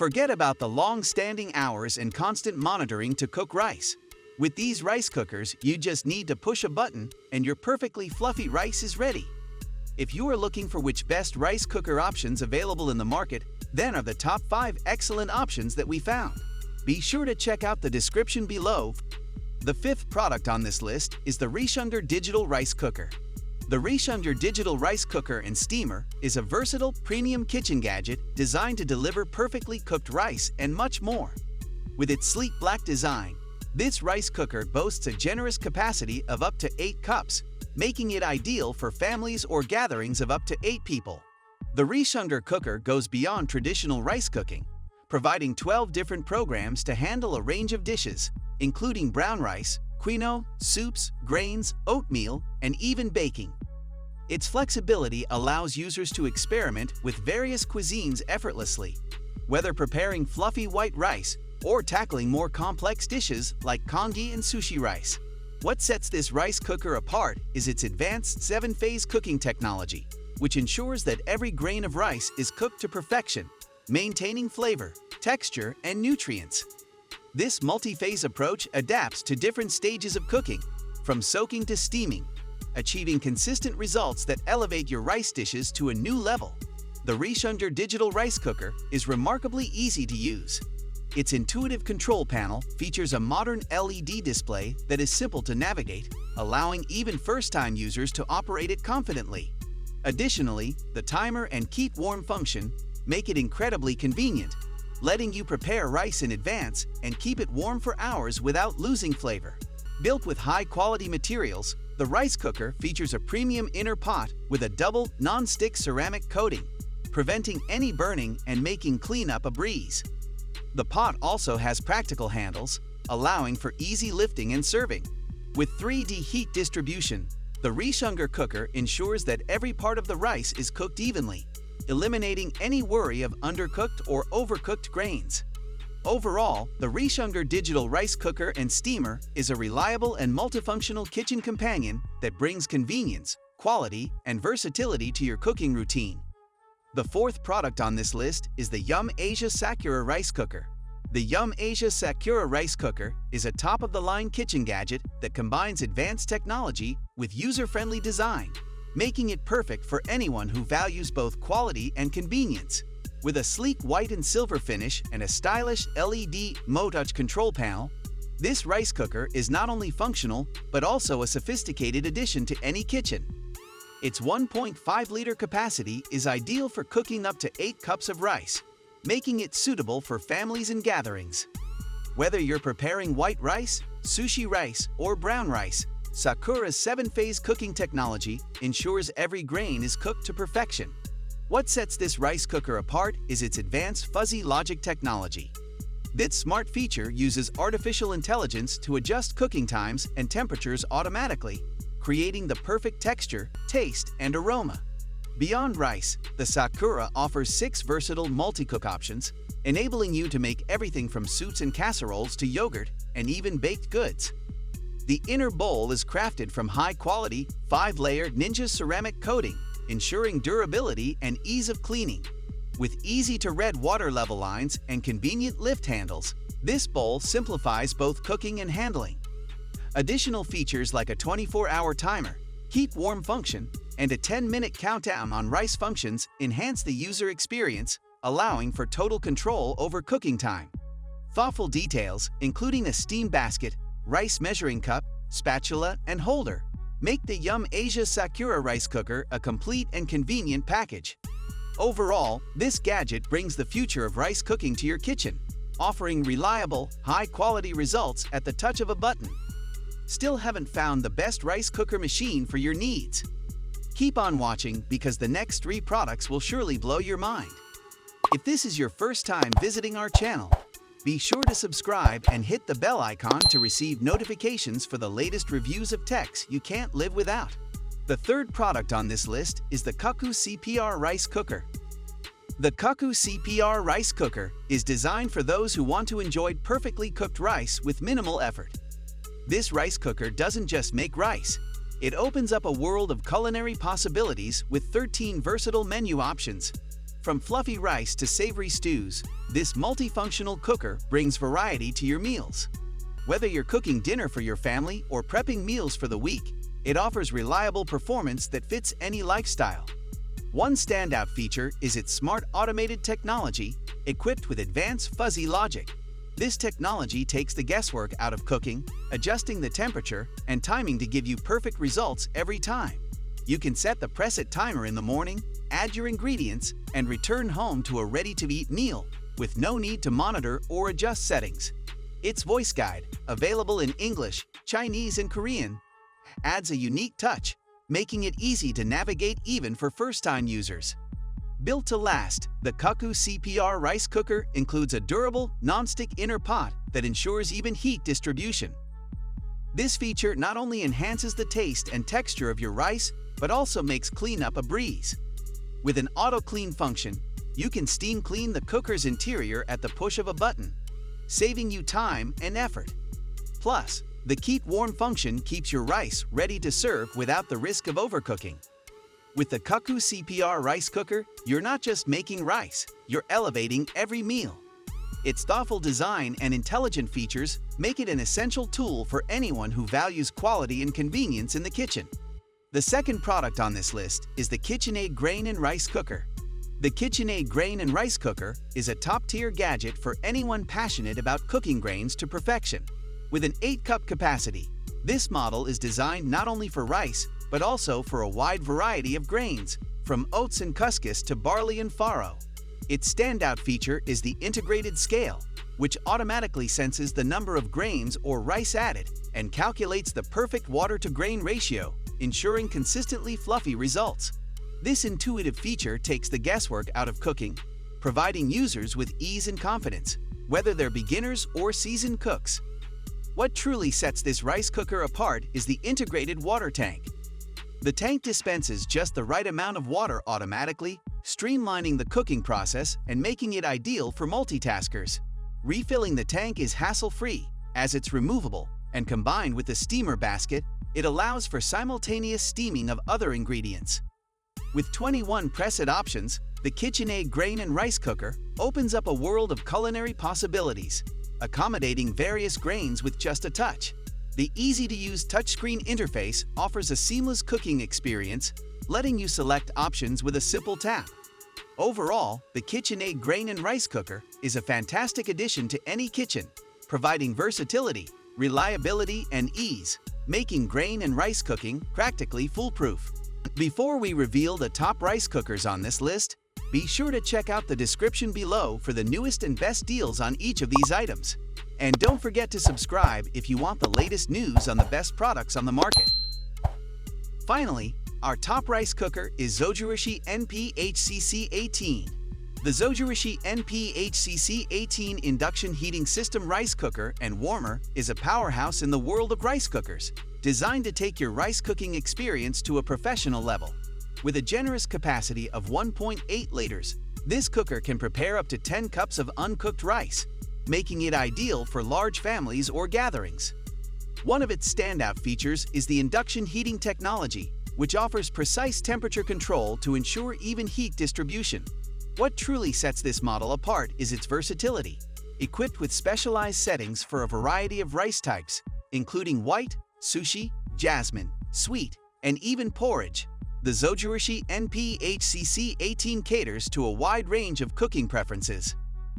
Forget about the long-standing hours and constant monitoring to cook rice. With these rice cookers, you just need to push a button and your perfectly fluffy rice is ready. If you are looking for which best rice cooker options available in the market, then are the top 5 excellent options that we found. Be sure to check out the description below. The 5th product on this list is the Reishunger Digital Rice Cooker. The Reishunger Digital Rice Cooker and Steamer is a versatile premium kitchen gadget designed to deliver perfectly cooked rice and much more. With its sleek black design, this rice cooker boasts a generous capacity of up to 8 cups, making it ideal for families or gatherings of up to 8 people. The Reishunger cooker goes beyond traditional rice cooking, providing 12 different programs to handle a range of dishes, including brown rice, quinoa, soups, grains, oatmeal, and even baking. Its flexibility allows users to experiment with various cuisines effortlessly, whether preparing fluffy white rice or tackling more complex dishes like congee and sushi rice. What sets this rice cooker apart is its advanced 7-phase cooking technology, which ensures that every grain of rice is cooked to perfection, maintaining flavor, texture, and nutrients. This multi-phase approach adapts to different stages of cooking, from soaking to steaming, achieving consistent results that elevate your rice dishes to a new level. The Reishunger Digital Rice Cooker is remarkably easy to use. Its intuitive control panel features a modern LED display that is simple to navigate, allowing even first-time users to operate it confidently. Additionally, the timer and keep warm function make it incredibly convenient, letting you prepare rice in advance and keep it warm for hours without losing flavor. Built with high-quality materials, the rice cooker features a premium inner pot with a double non-stick ceramic coating, preventing any burning and making cleanup a breeze. The pot also has practical handles, allowing for easy lifting and serving. With 3D heat distribution, the Reishunger cooker ensures that every part of the rice is cooked evenly, eliminating any worry of undercooked or overcooked grains. Overall, the Reishunger Digital Rice Cooker and Steamer is a reliable and multifunctional kitchen companion that brings convenience, quality, and versatility to your cooking routine. The 4th product on this list is the Yum Asia Sakura Rice Cooker. The Yum Asia Sakura Rice Cooker is a top-of-the-line kitchen gadget that combines advanced technology with user-friendly design, making it perfect for anyone who values both quality and convenience. With a sleek white and silver finish and a stylish LED MoTouch control panel, this rice cooker is not only functional but also a sophisticated addition to any kitchen. Its 1.5-liter capacity is ideal for cooking up to 8 cups of rice, making it suitable for families and gatherings. Whether you're preparing white rice, sushi rice, or brown rice, Sakura's 7-phase cooking technology ensures every grain is cooked to perfection. What sets this rice cooker apart is its advanced fuzzy logic technology. This smart feature uses artificial intelligence to adjust cooking times and temperatures automatically, creating the perfect texture, taste, and aroma. Beyond rice, the Sakura offers 6 versatile multi-cook options, enabling you to make everything from soups and casseroles to yogurt and even baked goods. The inner bowl is crafted from high-quality, 5-layered Ninja ceramic coating, ensuring durability and ease of cleaning. With easy-to-read water level lines and convenient lift handles, this bowl simplifies both cooking and handling. Additional features like a 24-hour timer, keep warm function, and a 10-minute countdown on rice functions enhance the user experience, allowing for total control over cooking time. Thoughtful details, including a steam basket, rice measuring cup, spatula, and holder, make the Yum Asia Sakura rice cooker a complete and convenient package. Overall, this gadget brings the future of rice cooking to your kitchen, offering reliable, high-quality results at the touch of a button. Still haven't found the best rice cooker machine for your needs? Keep on watching because the next 3 products will surely blow your mind. If this is your first time visiting our channel, be sure to subscribe and hit the bell icon to receive notifications for the latest reviews of techs you can't live without. The 3rd product on this list is the CUCKOO CPR Rice Cooker. The CUCKOO CPR Rice Cooker is designed for those who want to enjoy perfectly cooked rice with minimal effort. This rice cooker doesn't just make rice. It opens up a world of culinary possibilities with 13 versatile menu options. From fluffy rice to savory stews, this multifunctional cooker brings variety to your meals. Whether you're cooking dinner for your family or prepping meals for the week, it offers reliable performance that fits any lifestyle. One standout feature is its smart automated technology, equipped with advanced fuzzy logic. This technology takes the guesswork out of cooking, adjusting the temperature and timing to give you perfect results every time. You can set the preset timer in the morning, add your ingredients, and return home to a ready-to-eat meal with no need to monitor or adjust settings. Its voice guide, available in English, Chinese, and Korean, adds a unique touch, making it easy to navigate even for first-time users. Built to last, the CUCKOO CPR rice cooker includes a durable, non-stick inner pot that ensures even heat distribution. This feature not only enhances the taste and texture of your rice, but also makes cleanup a breeze. With an auto-clean function, you can steam clean the cooker's interior at the push of a button, saving you time and effort. Plus, the keep warm function keeps your rice ready to serve without the risk of overcooking. With the CUCKOO CPR rice cooker, you're not just making rice, you're elevating every meal. Its thoughtful design and intelligent features make it an essential tool for anyone who values quality and convenience in the kitchen. The second product on this list is the KitchenAid Grain and Rice Cooker. The KitchenAid Grain and Rice Cooker is a top-tier gadget for anyone passionate about cooking grains to perfection. With an 8-cup capacity, this model is designed not only for rice, but also for a wide variety of grains, from oats and couscous to barley and farro. Its standout feature is the integrated scale, which automatically senses the number of grains or rice added and calculates the perfect water-to-grain ratio, ensuring consistently fluffy results. This intuitive feature takes the guesswork out of cooking, providing users with ease and confidence, whether they're beginners or seasoned cooks. What truly sets this rice cooker apart is the integrated water tank. The tank dispenses just the right amount of water automatically, streamlining the cooking process and making it ideal for multitaskers. Refilling the tank is hassle-free, as it's removable, and combined with the steamer basket, it allows for simultaneous steaming of other ingredients. With 21 preset options, the KitchenAid Grain and Rice Cooker opens up a world of culinary possibilities, accommodating various grains with just a touch. The easy-to-use touchscreen interface offers a seamless cooking experience, letting you select options with a simple tap. Overall, the KitchenAid Grain and Rice Cooker is a fantastic addition to any kitchen, providing versatility, reliability, and ease, making grain and rice cooking practically foolproof. Before we reveal the top rice cookers on this list, be sure to check out the description below for the newest and best deals on each of these items. And don't forget to subscribe if you want the latest news on the best products on the market. Finally, our top rice cooker is Zojirushi NP-HCC18. The Zojirushi NP-HCC18 induction heating system rice cooker and warmer is a powerhouse in the world of rice cookers, designed to take your rice cooking experience to a professional level. With a generous capacity of 1.8 liters, this cooker can prepare up to 10 cups of uncooked rice, making it ideal for large families or gatherings. One of its standout features is the induction heating technology, which offers precise temperature control to ensure even heat distribution. What truly sets this model apart is its versatility. Equipped with specialized settings for a variety of rice types, including white, sushi, jasmine, sweet, and even porridge, the Zojirushi NP-HCC18 caters to a wide range of cooking preferences.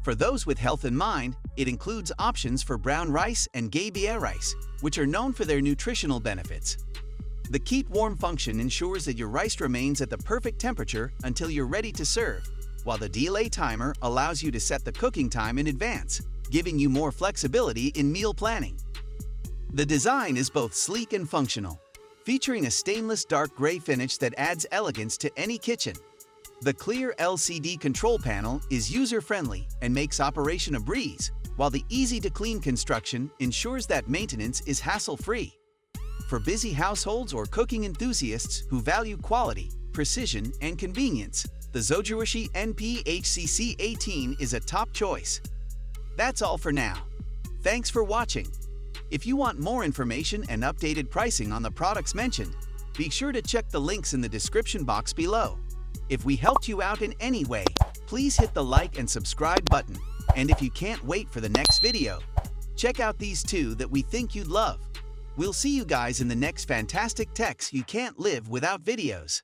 For those with health in mind, it includes options for brown rice and gabier rice, which are known for their nutritional benefits. The keep warm function ensures that your rice remains at the perfect temperature until you're ready to serve, while the delay timer allows you to set the cooking time in advance, giving you more flexibility in meal planning. The design is both sleek and functional, featuring a stainless dark gray finish that adds elegance to any kitchen. The clear LCD control panel is user-friendly and makes operation a breeze, while the easy-to-clean construction ensures that maintenance is hassle-free. For busy households or cooking enthusiasts who value quality, precision, and convenience, the Zojirushi NP-HCC18 is a top choice. That's all for now. Thanks for watching. If you want more information and updated pricing on the products mentioned, be sure to check the links in the description box below. If we helped you out in any way, Please hit the like and subscribe button, and if you can't wait for the next video, check out these two that we think you'd love. We'll see you guys in the next fantastic techs you can't live without videos.